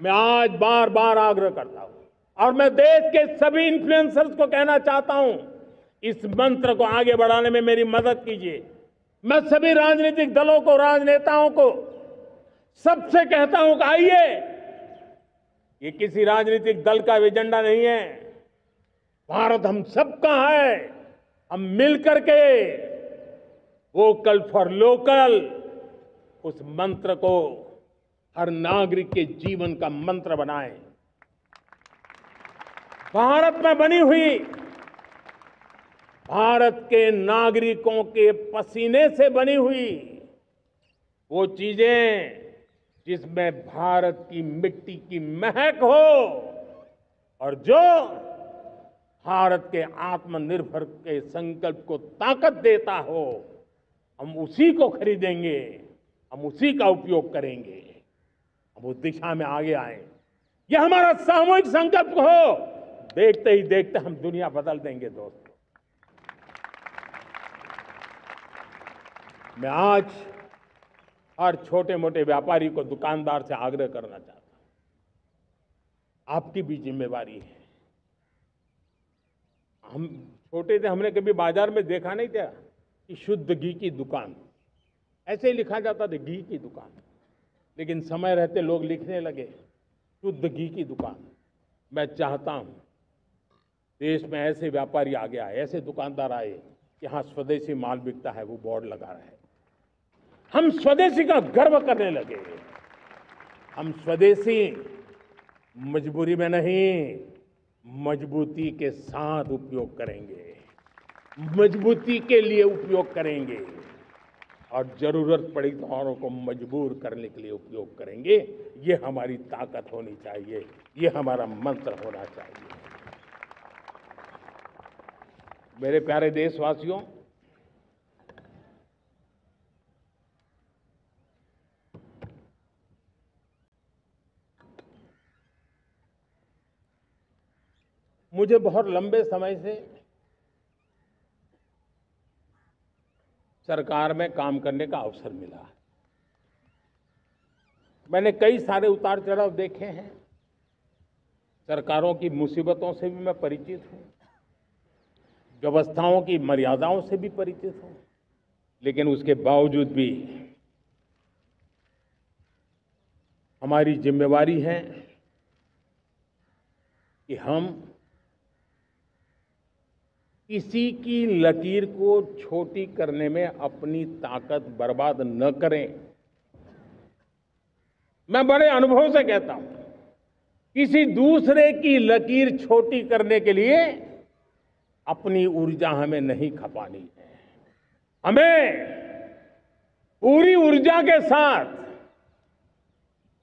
मैं आज बार बार आग्रह करता हूं और मैं देश के सभी इन्फ्लुएंसर्स को कहना चाहता हूं, इस मंत्र को आगे बढ़ाने में मेरी मदद कीजिए। मैं सभी राजनीतिक दलों को, राजनेताओं को सबसे कहता हूं कि आइए, ये किसी राजनीतिक दल का एजेंडा नहीं है। भारत हम सबका है। हम मिलकर के वोकल फॉर लोकल उस मंत्र को हर नागरिक के जीवन का मंत्र बनाएं। भारत में बनी हुई, भारत के नागरिकों के पसीने से बनी हुई वो चीजें जिसमें भारत की मिट्टी की महक हो और जो भारत के आत्मनिर्भर के संकल्प को ताकत देता हो, हम उसी को खरीदेंगे, हम उसी का उपयोग करेंगे। हम उस दिशा में आगे आए। यह हमारा सामूहिक संकल्प हो। देखते ही देखते हम दुनिया बदल देंगे दोस्तों। मैं आज हर छोटे मोटे व्यापारी को, दुकानदार से आग्रह करना चाहता हूं, आपकी भी जिम्मेवारी है। हम छोटे थे, हमने कभी बाजार में देखा नहीं था कि शुद्ध घी की दुकान, ऐसे ही लिखा जाता था घी की दुकान। लेकिन समय रहते लोग लिखने लगे शुद्ध घी की दुकान। मैं चाहता हूं देश में ऐसे व्यापारी आगे आए, ऐसे दुकानदार आए कि हाँ, स्वदेशी माल बिकता है, वो बोर्ड लगा रहे। हम स्वदेशी का गर्व करने लगे। हम स्वदेशी मजबूरी में नहीं, मजबूती के साथ उपयोग करेंगे, मजबूती के लिए उपयोग करेंगे और जरूरत पड़ी तो औरों को मजबूर करने के लिए उपयोग करेंगे। ये हमारी ताकत होनी चाहिए, ये हमारा मंत्र होना चाहिए। मेरे प्यारे देशवासियों, मुझे बहुत लंबे समय से सरकार में काम करने का अवसर मिला है। मैंने कई सारे उतार चढ़ाव देखे हैं। सरकारों की मुसीबतों से भी मैं परिचित हूं, व्यवस्थाओं की मर्यादाओं से भी परिचित हूं। लेकिन उसके बावजूद भी हमारी जिम्मेवारी है कि हम किसी की लकीर को छोटी करने में अपनी ताकत बर्बाद न करें। मैं बड़े अनुभव से कहता हूं, किसी दूसरे की लकीर छोटी करने के लिए अपनी ऊर्जा हमें नहीं खपानी है। हमें पूरी ऊर्जा के साथ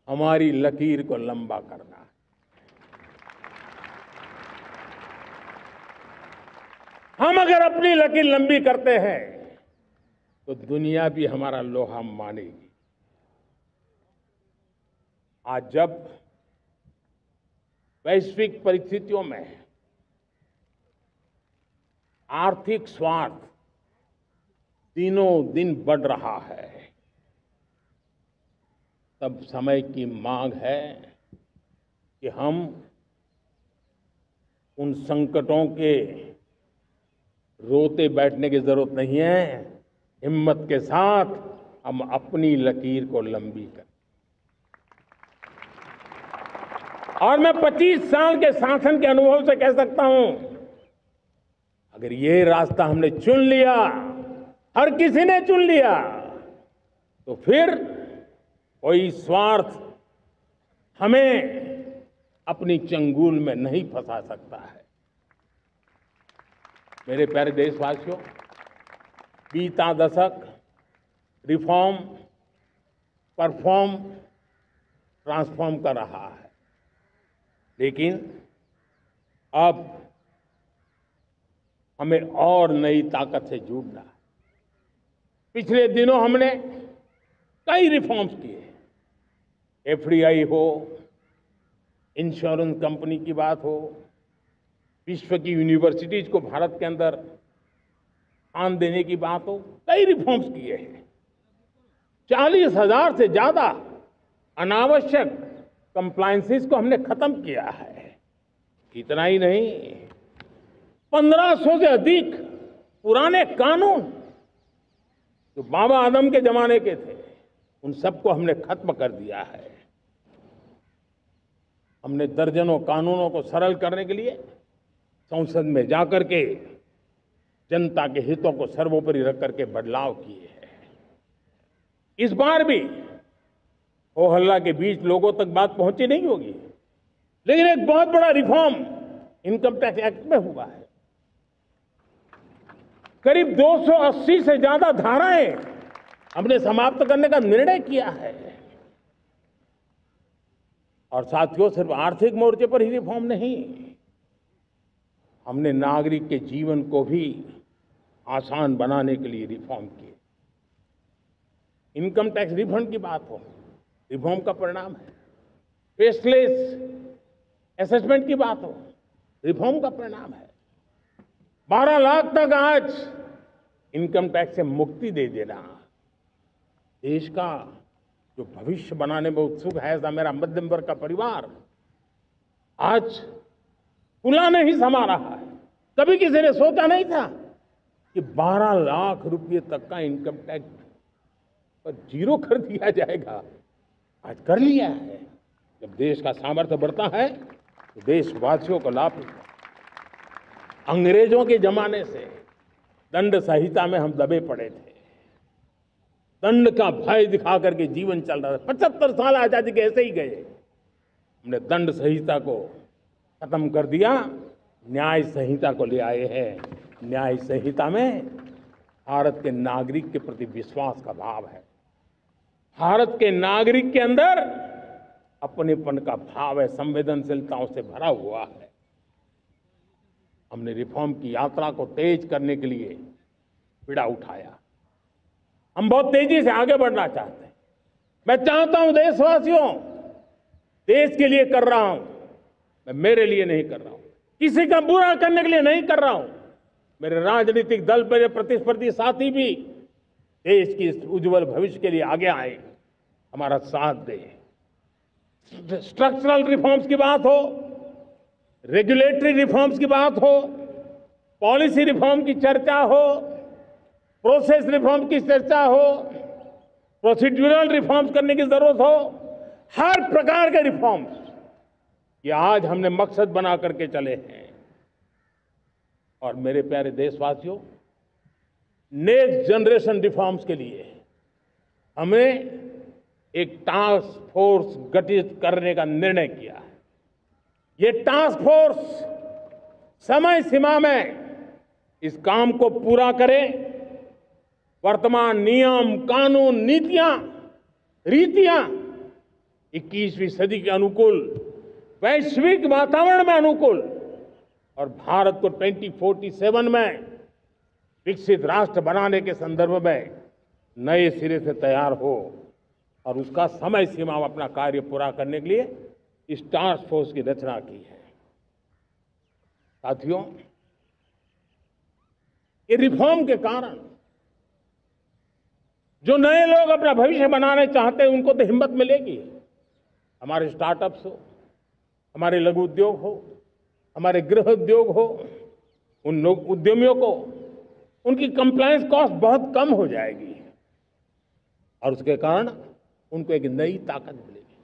हमारी लकीर को लंबा करना है। हम अगर अपनी लकीर लंबी करते हैं तो दुनिया भी हमारा लोहा मानेगी। आज जब वैश्विक परिस्थितियों में आर्थिक स्वार्थ दिनों दिन बढ़ रहा है, तब समय की मांग है कि हम उन संकटों के रोते बैठने की जरूरत नहीं है। हिम्मत के साथ हम अपनी लकीर को लंबी करें। और मैं 25 साल के शासन के अनुभव से कह सकता हूं, अगर ये रास्ता हमने चुन लिया, हर किसी ने चुन लिया, तो फिर कोई स्वार्थ हमें अपनी चंगुल में नहीं फंसा सकता है। मेरे प्यारे देशवासियों, बीता दशक रिफॉर्म, परफॉर्म, ट्रांसफॉर्म कर रहा है। लेकिन अब हमें और नई ताकत से जुड़ना है। पिछले दिनों हमने कई रिफॉर्म्स किए। एफडीआई हो, इंश्योरेंस कंपनी की बात हो, विश्व की यूनिवर्सिटीज को भारत के अंदर स्थान देने की बात हो, कई रिफॉर्म्स किए हैं। 40,000 से ज्यादा अनावश्यक कंप्लायंसेस को हमने खत्म किया है। इतना ही नहीं, 1500 से अधिक पुराने कानून जो बाबा आदम के जमाने के थे, उन सबको हमने खत्म कर दिया है। हमने दर्जनों कानूनों को सरल करने के लिए संसद में जाकर के जनता के हितों को सर्वोपरि रख करके बदलाव किए हैं। इस बार भी हो हल्ला के बीच लोगों तक बात पहुंची नहीं होगी, लेकिन एक बहुत बड़ा रिफॉर्म इनकम टैक्स एक्ट में हुआ है। करीब 280 से ज्यादा धाराएं हमने समाप्त करने का निर्णय किया है। और साथियों, सिर्फ आर्थिक मोर्चे पर ही रिफॉर्म नहीं, हमने नागरिक के जीवन को भी आसान बनाने के लिए रिफॉर्म किए। इनकम टैक्स रिफंड की बात हो, रिफॉर्म का परिणाम है। फेसलेस असेसमेंट की बात हो, रिफॉर्म का परिणाम है। 12 लाख तक आज इनकम टैक्स से मुक्ति दे देना, देश का जो भविष्य बनाने में उत्सुक है ऐसा मेरा मध्यम वर्ग का परिवार आज फूला नहीं समा रहा है। कभी किसी ने सोचा नहीं था कि 12 लाख रुपए तक का इनकम टैक्स पर जीरो कर दिया जाएगा। आज कर लिया है। जब देश का सामर्थ्य बढ़ता है तो देशवासियों को लाभ मिलता है। अंग्रेजों के जमाने से दंड संहिता में हम दबे पड़े थे। दंड का भय दिखा करके जीवन चल रहा था। 75 साल आजादी के ऐसे ही गए। हमने दंड संहिता को खत्म कर दिया, न्याय संहिता को ले आए हैं। न्याय संहिता में भारत के नागरिक के प्रति विश्वास का भाव है। भारत के नागरिक के अंदर अपनेपन का भाव है, संवेदनशीलताओं से भरा हुआ है। हमने रिफॉर्म की यात्रा को तेज करने के लिए बीड़ा उठाया। हम बहुत तेजी से आगे बढ़ना चाहते हैं। मैं चाहता हूं देशवासियों, देश के लिए कर रहा हूं, मैं मेरे लिए नहीं कर रहा हूं, किसी का बुरा करने के लिए नहीं कर रहा हूं। मेरे राजनीतिक दल, मेरे प्रतिस्पर्धी साथी भी देश की इस उज्जवल भविष्य के लिए आगे आए, हमारा साथ दें। स्ट्रक्चरल रिफॉर्म्स की बात हो, रेगुलेटरी रिफॉर्म्स की बात हो, पॉलिसी रिफॉर्म की चर्चा हो, प्रोसेस रिफॉर्म की चर्चा हो, प्रोसीड्यूरल रिफॉर्म्स करने की जरूरत हो, हर प्रकार के रिफॉर्म्स ये आज हमने मकसद बना करके चले हैं। और मेरे प्यारे देशवासियों, नेक्स्ट जनरेशन रिफॉर्म्स के लिए हमें एक टास्क फोर्स गठित करने का निर्णय किया है। ये टास्क फोर्स समय सीमा में इस काम को पूरा करे। वर्तमान नियम, कानून, नीतियां, रीतियां 21वीं सदी के अनुकूल, वैश्विक वातावरण में अनुकूल और भारत को 2047 में विकसित राष्ट्र बनाने के संदर्भ में नए सिरे से तैयार हो और उसका समय सीमा में अपना कार्य पूरा करने के लिए इस टास्क फोर्स की रचना की है। साथियों, ये रिफॉर्म के कारण जो नए लोग अपना भविष्य बनाने चाहते हैं उनको तो हिम्मत मिलेगी। हमारे स्टार्टअप्स हो, हमारे लघु उद्योग हो, हमारे गृह उद्योग हो, उन लोग उद्यमियों को उनकी कंप्लायंस कॉस्ट बहुत कम हो जाएगी और उसके कारण उनको एक नई ताकत मिलेगी।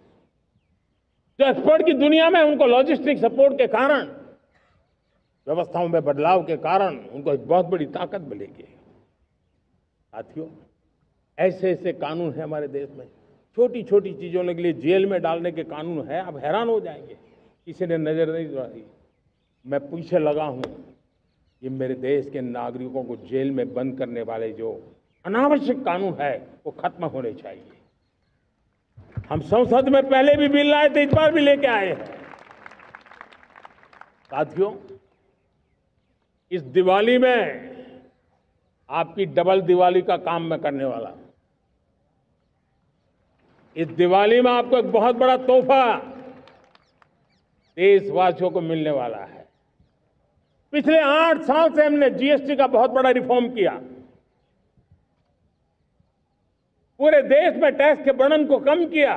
जो एक्सपोर्ट की दुनिया में उनको लॉजिस्टिक सपोर्ट के कारण, व्यवस्थाओं में बदलाव के कारण उनको एक बहुत बड़ी ताकत मिलेगी। साथियों, ऐसे ऐसे कानून है हमारे देश में, छोटी छोटी चीजों के लिए जेल में डालने के कानून है। आप हैरान हो जाएंगे, किसी ने नजर नहीं दौड़ाई। मैं पीछे लगा हूं, ये मेरे देश के नागरिकों को जेल में बंद करने वाले जो अनावश्यक कानून है वो खत्म होने चाहिए। हम संसद में पहले भी बिल लाए थे, इस बार भी लेके आए हैं। साथियों, इस दिवाली में आपकी डबल दिवाली का काम मैं करने वाला हूं। इस दिवाली में आपको एक बहुत बड़ा तोहफा देशवासियों को मिलने वाला है। पिछले 8 साल से हमने जीएसटी का बहुत बड़ा रिफॉर्म किया। पूरे देश में टैक्स के बर्डन को कम किया।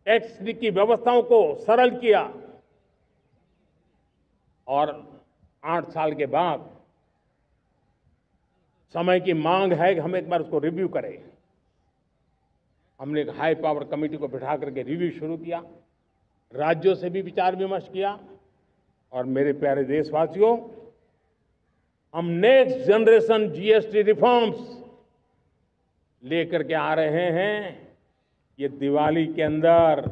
टैक्स की व्यवस्थाओं को सरल किया और 8 साल के बाद समय की मांग है कि हम एक बार उसको रिव्यू करें। हमने एक हाई पावर कमेटी को बिठा करके रिव्यू शुरू किया, राज्यों से भी विचार विमर्श किया और मेरे प्यारे देशवासियों, हम नेक्स्ट जनरेशन जीएसटी रिफॉर्म्स लेकर के आ रहे हैं। ये दिवाली के अंदर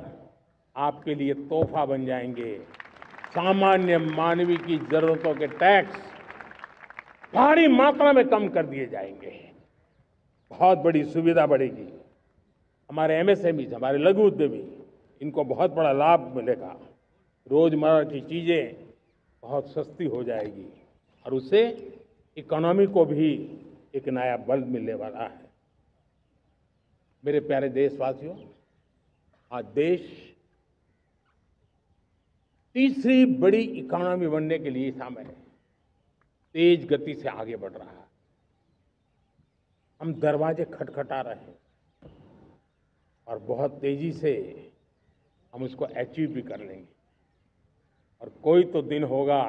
आपके लिए तोहफा बन जाएंगे। सामान्य मानवीय की जरूरतों के टैक्स भारी मात्रा में कम कर दिए जाएंगे। बहुत बड़ी सुविधा बढ़ेगी। हमारे एमएसएमई, हमारे लघु उद्यमी, इनको बहुत बड़ा लाभ मिलेगा। रोजमर्रा की चीजें बहुत सस्ती हो जाएगी और उससे इकोनॉमी को भी एक नया बल मिलने वाला है। मेरे प्यारे देशवासियों, आज देश तीसरी बड़ी इकोनॉमी बनने के लिए समय है, तेज गति से आगे बढ़ रहा है। हम दरवाजे खटखटा रहे हैं और बहुत तेजी से हम उसको अचीव भी कर लेंगे। और कोई तो दिन होगा,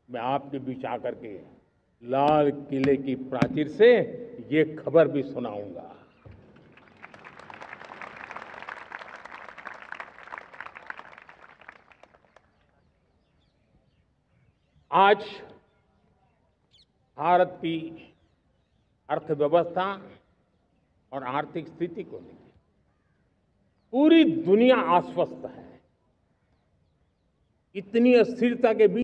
मैं आपके बीच आकर के लाल किले की प्राचीर से ये खबर भी सुनाऊंगा। आज भारत की अर्थव्यवस्था और आर्थिक स्थिति को लेकर पूरी दुनिया आश्वस्त है। इतनी अस्थिरता के बीच